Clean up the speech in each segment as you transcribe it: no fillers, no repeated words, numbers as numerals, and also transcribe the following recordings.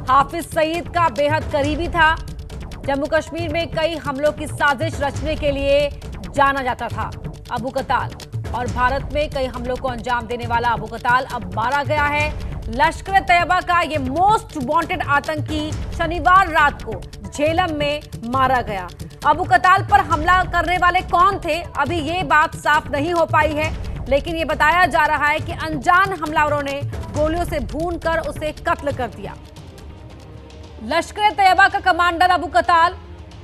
हाफिज सईद का बेहद करीबी था। जम्मू कश्मीर में कई हमलों की साजिश रचने के लिए जाना जाता था अबू कताल, और भारत में कई हमलों को अंजाम देने वाला अबू कताल अब मारा गया है। लश्कर तैयबा का ये मोस्ट वांटेड आतंकी शनिवार रात को झेलम में मारा गया। अबू कताल पर हमला करने वाले कौन थे, अभी ये बात साफ नहीं हो पाई है, लेकिन ये बताया जा रहा है कि अनजान हमलावरों ने गोलियों से भूनकर उसे कत्ल कर दिया। लश्कर तैयबा का कमांडर अबू कताल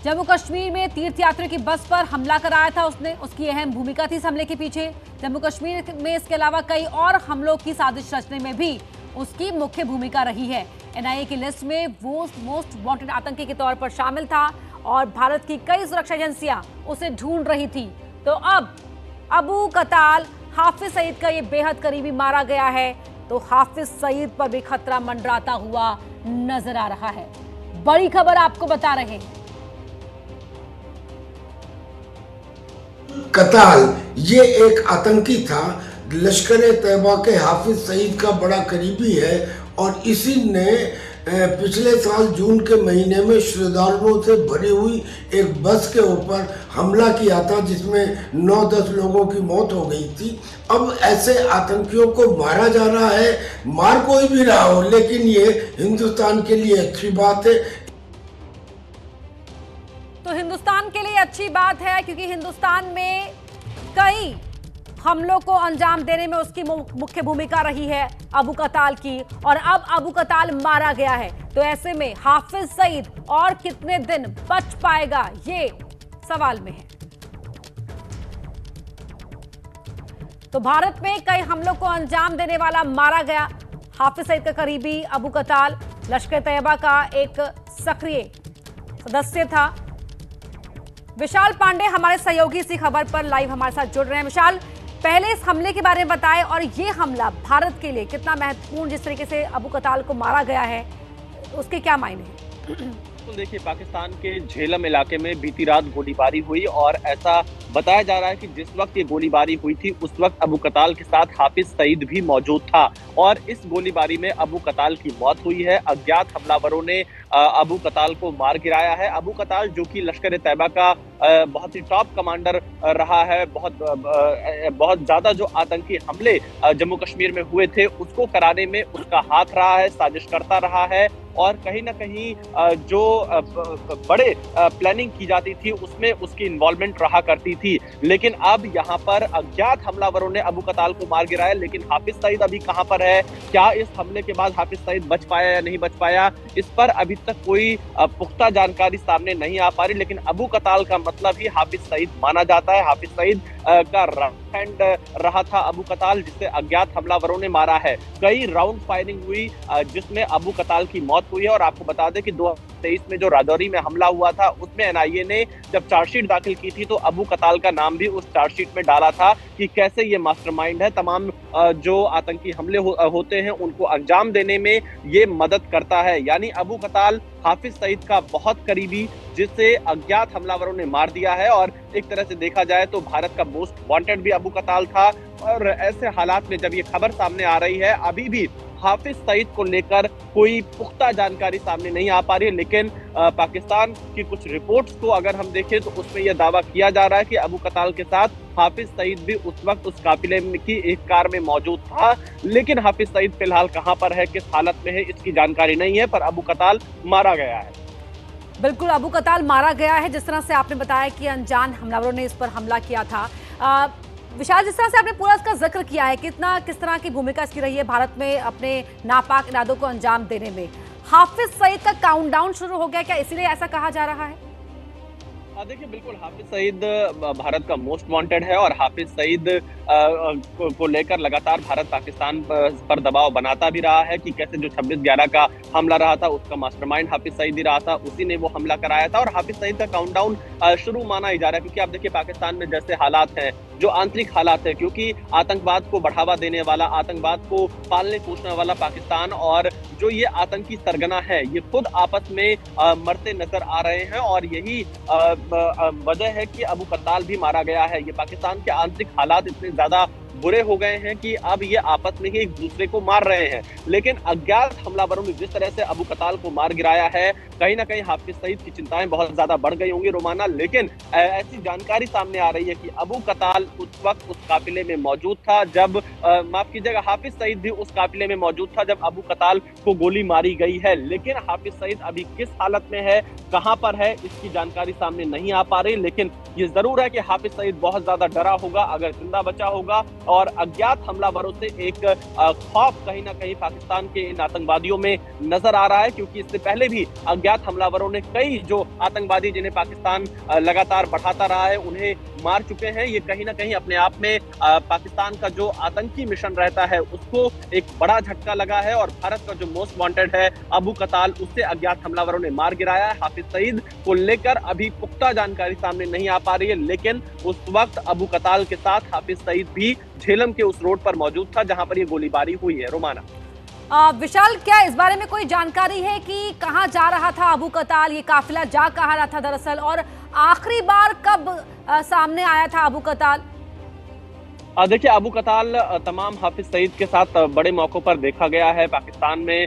जम्मू कश्मीर में तीर्थयात्रियों की बस पर हमला कराया था उसने, उसकी अहम भूमिका थी इस हमले के पीछे। जम्मू कश्मीर में इसके अलावा कई और हमलों की साजिश रचने में भी उसकी मुख्य भूमिका रही है। एनआईए की लिस्ट में वो मोस्ट वांटेड आतंकी के तौर पर शामिल था और भारत की कई सुरक्षा एजेंसियां उसे ढूंढ रही थी। तो अब अबू कताल हाफिज सईद का ये बेहद करीबी मारा गया है, तो हाफिज सईद पर भी खतरा मंडराता हुआ नजर आ रहा है। बड़ी खबर आपको बता रहे हैं। कताल ये एक आतंकी था, लश्कर तैयबा के हाफिज सईद का बड़ा करीबी है और इसी ने पिछले साल जून के महीने में श्रद्धालुओं से भरी हुई एक बस के ऊपर हमला किया था, जिसमें 9-10 लोगों की मौत हो गई थी। अब ऐसे आतंकियों को मारा जा रहा है, मार कोई भी रहा हो, लेकिन ये हिंदुस्तान के लिए अच्छी बात है। तो हिंदुस्तान के लिए अच्छी बात है, क्योंकि हिंदुस्तान में कई हमलों को अंजाम देने में उसकी मुख्य भूमिका रही है अबू कताल की, और अब अबू कताल मारा गया है। तो ऐसे में हाफिज सईद और कितने दिन बच पाएगा, ये सवाल में है। तो भारत में कई हमलों को अंजाम देने वाला मारा गया हाफिज सईद का करीबी अबू कताल, लश्कर तैयबा का एक सक्रिय सदस्य था। विशाल पांडे हमारे सहयोगी इसी खबर पर लाइव हमारे साथ जुड़ रहे हैं। विशाल, पहले इस हमले के बारे में बताएं, और ये हमला भारत के लिए कितना महत्वपूर्ण, जिस तरीके से अबू कताल को मारा गया है, उसके क्या मायने हैं? तो देखिए, पाकिस्तान के झेलम इलाके में बीती रात गोलीबारी हुई और ऐसा बताया जा रहा है कि जिस वक्त ये गोलीबारी हुई थी उस वक्त अबू कताल के साथ हाफिज सईद भी मौजूद था और इस गोलीबारी में अबू कताल की मौत हुई है। अज्ञात हमलावरों ने अबू कताल को मार गिराया है। अबू कताल जो कि लश्कर तैयबा का बहुत ही टॉप कमांडर रहा है, बहुत ज्यादा जो आतंकी हमले जम्मू कश्मीर में हुए थे उसको कराने में उसका हाथ रहा है, साजिश करता रहा है, और कहीं ना कहीं जो बड़े प्लानिंग की जाती थी उसमें उसकी इन्वॉल्वमेंट रहा करती थी। लेकिन अब यहाँ पर अज्ञात हमलावरों ने अबू कताल को मार गिराया, लेकिन हाफिज सईद अभी कहाँ पर है, क्या इस हमले के बाद हाफिज सईद बच पाया या नहीं बच पाया, इस पर अभी तक कोई पुख्ता जानकारी सामने नहीं आ पा रही। लेकिन अबू कताल का मतलब ही हाफिज सईद माना जाता है। हाफिज सईद का राइट हैंड रहा था अबू कताल, जिसे अज्ञात हमलावरों ने मारा है। कई राउंड फायरिंग हुई जिसमें अबू कताल की मौत हुई है। और आपको बता दें कि 2023 में जो राजौरी में हमला हुआ था उसमें एनआईए ने जब चार्जशीट दाखिल की थी तो अबू कताल का नाम भी उस चार्जशीट में डाला था कि कैसे ये मास्टरमाइंड है, तमाम जो आतंकी हमले होते हैं उनको अंजाम देने में ये मदद करता है। यानी अबू कताल हाफिज सईद का बहुत करीबी, जिसे अज्ञात हमलावरों ने मार दिया है। और एक तरह से देखा जाए तो भारत का मोस्ट वांटेड भी अबू कताल था। और ऐसे हालात में जब ये खबर सामने आ रही है, अभी भी हाफिज सईद को लेकर कोई पुख्ता जानकारी सामने नहीं आ पा रही है, लेकिन पाकिस्तान की कुछ रिपोर्ट्स को अगर हम देखें तो उसमें यह दावा किया जा रहा है कि अबू कताल के साथ हाफिज सईद भी उस वक्त उस काफिले की एक कार में मौजूद था। लेकिन हाफिज सईद फिलहाल कहां पर है, किस हालत में है, इसकी जानकारी नहीं है, पर अबू कताल मारा गया है। बिल्कुल, अबू कताल मारा गया है। जिस तरह से आपने बताया कि अनजान हमलावरों ने इस पर हमला किया था, विशाल, जिस तरह से आपने पूरा इसका जिक्र किया है, किस तरह की भूमिका इसकी रही है भारत में अपने नापाक इरादों को अंजाम देने में, हाफिज सईद का काउंटडाउन शुरू हो गया क्या, इसीलिए ऐसा कहा जा रहा है? देखिए, बिल्कुल हाफिज सईद भारत का मोस्ट वांटेड है और हाफिज सईद को लेकर लगातार भारत पाकिस्तान पर दबाव बनाता भी रहा है कि कैसे जो 26/11 का हमला रहा था उसका मास्टरमाइंड हाफिज सईद ही रहा था, उसी ने वो हमला कराया था। और हाफिज सईद का काउंटडाउन शुरू माना ही जा रहा है, क्योंकि आप देखिए पाकिस्तान में जैसे हालात हैं, जो आंतरिक हालात है, क्योंकि आतंकवाद को बढ़ावा देने वाला, आतंकवाद को पालने पोषने वाला पाकिस्तान और जो ये आतंकी सरगना है ये खुद आपस में मरते नजर आ रहे हैं। और यही वजह है कि अबू कताल भी मारा गया है। ये पाकिस्तान के आंतरिक हालात इतने ज्यादा बुरे हो गए हैं कि अब ये आपस में ही एक दूसरे को मार रहे हैं। लेकिन अज्ञात हमलावरों ने जिस तरह से अबू कताल को मार गिराया है, कहीं ना कहीं हाफिज सईद की चिंताएं बहुत ज्यादा बढ़ गई होंगी रोमाना। लेकिन ऐसी जानकारी सामने आ रही है कि अबू कताल उस वक्त उस काफिले में मौजूद था जब माफ कीजिएगा, हाफिज सईद भी उस काफिले में मौजूद था जब अबू कताल को गोली मारी गई है। लेकिन हाफिज सईद अभी किस हालत में है, कहां पर है, इसकी जानकारी सामने नहीं आ पा रही। लेकिन ये जरूर है कि हाफिज सईद बहुत ज्यादा डरा होगा अगर जिंदा बचा होगा, और अज्ञात हमलावरों से एक खौफ कहीं ना कहीं पाकिस्तान के इन आतंकवादियों में नजर आ रहा है, क्योंकि इससे पहले भी अज्ञात हमलावरों ने कई जो आतंकवादी जिन्हें पाकिस्तान लगातार बढ़ाता रहा है उन्हें मार चुके हैं। ये कहीं ना कहीं अपने आप में पाकिस्तान का जो आतंकी मिशन रहता है उसको एक बड़ा झटका लगा है, और भारत का जो मोस्ट वांटेड है अबू कताल, उससे अज्ञात हमलावरों ने मार गिराया है। हाफिज सईद को लेकर अभी पुख्ता जानकारी सामने नहीं आ पा रही है, लेकिन उस वक्त अबू कताल के साथ हाफिज सईद भी झेलम के उस रोड पर मौजूद था जहां पर ये गोलीबारी हुई है। रोमाना, विशाल, क्या इस बारे में कोई जानकारी है कि कहां जा रहा था अबू कताल, ये काफिला जा कहां रहा था दरअसल, और आखिरी बार कब सामने आया था अबू कताल? देखिए, अबू कताल तमाम हाफिज सईद के साथ बड़े मौकों पर देखा गया है। पाकिस्तान में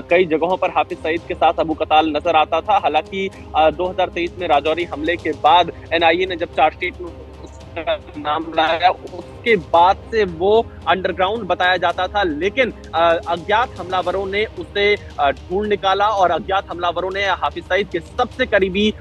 कई जगहों पर हाफिज सईद के साथ अबू कताल नजर आता था। हालांकि 2023 में राजौरी हमले के बाद एनआईए ने जब चार्जशीट में नाम लाया, उसके बाद से वो अंडरग्राउंड बताया जाता था। लेकिन अज्ञात हमलावरों ने उसे ढूंढ निकाला और अज्ञात हमलावरों ने हाफिज सईद के सबसे करीबी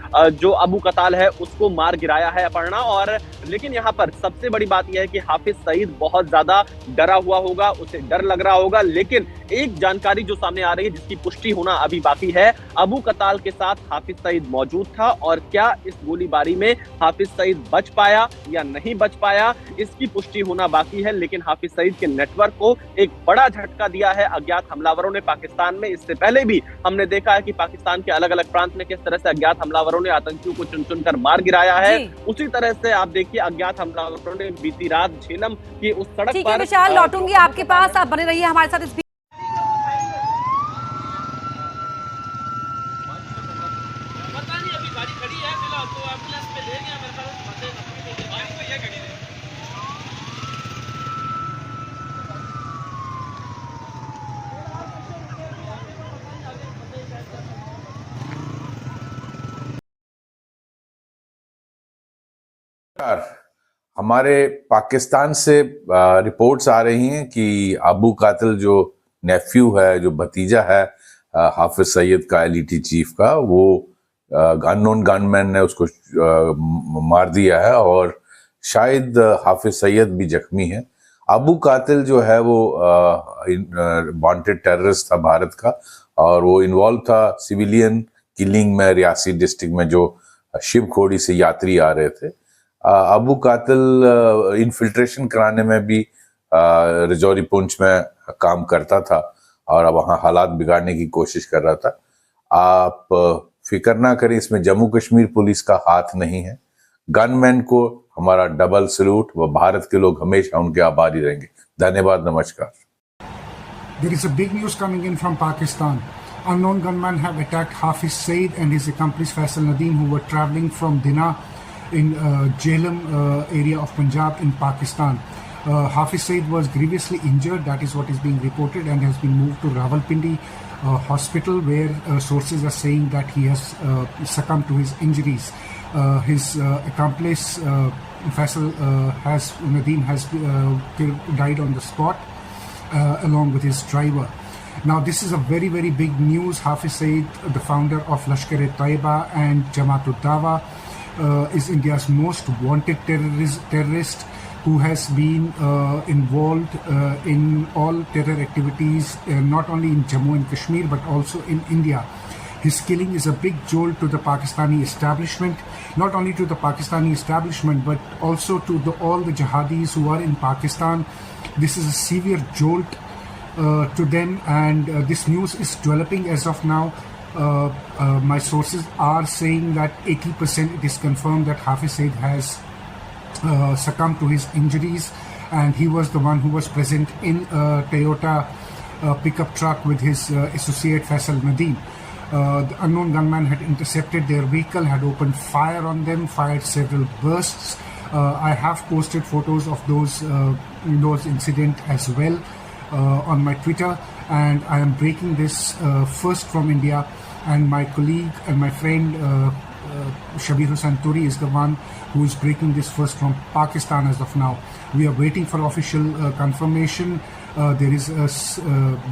जो अबू कताल है उसको मार गिराया है अपर्णा। और लेकिन यहाँ पर सबसे बड़ी बात यह है कि हाफिज सईद बहुत ज्यादा डरा हुआ होगा, उसे डर लग रहा होगा। लेकिन एक जानकारी जो सामने आ रही है जिसकी पुष्टि होना अभी बाकी है, अबू कताल के साथ हाफिज सईद मौजूद था, और क्या इस गोलीबारी में हाफिज सईद बच पाया या नहीं बच पाया, इसकी पुष्टि होना बाकी है। लेकिन हाफिज सईद के नेटवर्क को एक बड़ा झटका दिया है अज्ञात हमलावरों ने पाकिस्तान में। इससे पहले भी हमने देखा है कि पाकिस्तान के अलग अलग प्रांत में किस तरह से अज्ञात हमलावरों ने आतंकियों को चुन चुन कर मार गिराया है। उसी तरह से आप देखिए, अज्ञात हमलावरों ने बीती रात झेलम की उस सड़क पर। विशाल, लौटूंगी आपके पास, आप बने रहिए हमारे साथ। हमारे पाकिस्तान से रिपोर्ट्स आ रही हैं कि अबू कातिल जो नेफ्यू है, जो भतीजा है हाफिज सईद का, एलईटी चीफ का, वो अननोन गनमैन ने उसको मार दिया है और शायद हाफिज सईद भी जख्मी है। अबू कातिल जो है वो वांटेड टेररिस्ट था भारत का, और वो इन्वॉल्व था सिविलियन किलिंग में रियासी डिस्ट्रिक्ट में, जो शिवखोड़ी से यात्री आ रहे थे। अबू कातिल इन्फिल्ट्रेशन कराने में भी रजौरी पुंछ में काम करता था और अब वहाँ हालात बिगाड़ने की कोशिश कर रहा था। आप फिक्र ना करें, इसमें जम्मू कश्मीर पुलिस का हाथ नहीं है। गनमैन को हमारा डबल सैल्यूट, व भारत के लोग हमेशा उनके आभारी रहेंगे। धन्यवाद, नमस्कार। There is a big news coming in from Pakistan. Unknown gunmen have attacked Hafiz Saeed and his accomplice Faisal Nadeem, who were traveling from Dina in Jhelum area of Punjab in Pakistan. Hafiz Saeed was grievously injured, that is what is being reported, and has been moved to Rawalpindi hospital, where sources are saying that he has succumbed to his injuries. His accomplice Faisal Nadeem has died on the spot, along with his driver. Now this is a very, very big news. Hafiz Saeed, the founder of Lashkar-e-Taiba and Jamaat-ud-Dawa, is India's most wanted terrorist who has been involved in all terror activities, not only in Jammu and Kashmir but also in India. His killing is a big jolt to the Pakistani establishment, not only to the Pakistani establishment but also to all the jihadis who are in Pakistan. This is a severe jolt to them, and this news is developing as of now. My sources are saying that 80% it is confirmed that Hafiz Saeed has succumbed to his injuries, and he was the one who was present in a Toyota pickup truck with his associate Faisal Nadeem. The unknown gunman had intercepted their vehicle, had opened fire on them, fired several bursts I have posted photos of those incident as well on my Twitter, and I am breaking this first from India. And my colleague and my friend Shabir Hussain Turi is the one who is breaking this first from Pakistan as of now. We are waiting for official confirmation. There is a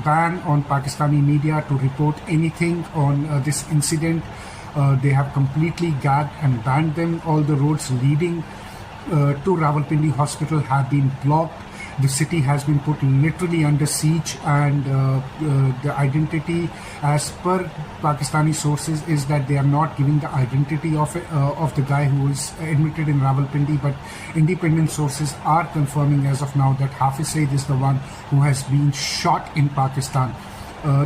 ban on Pakistani media to report anything on this incident. They have completely gagged and banned them. All the roads leading to Rawalpindi Hospital have been blocked. The city has been put literally under siege, and the identity, as per Pakistani sources, is that they are not giving the identity of the guy who is admitted in Rawalpindi. But independent sources are confirming as of now that Hafiz Saeed is the one who has been shot in Pakistan.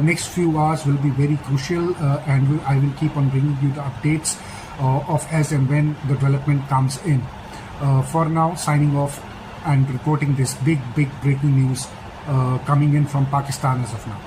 Next few hours will be very crucial, and I will keep on bringing you the updates of as and when the development comes in. For now, signing off and reporting this big breaking news coming in from Pakistan as of now.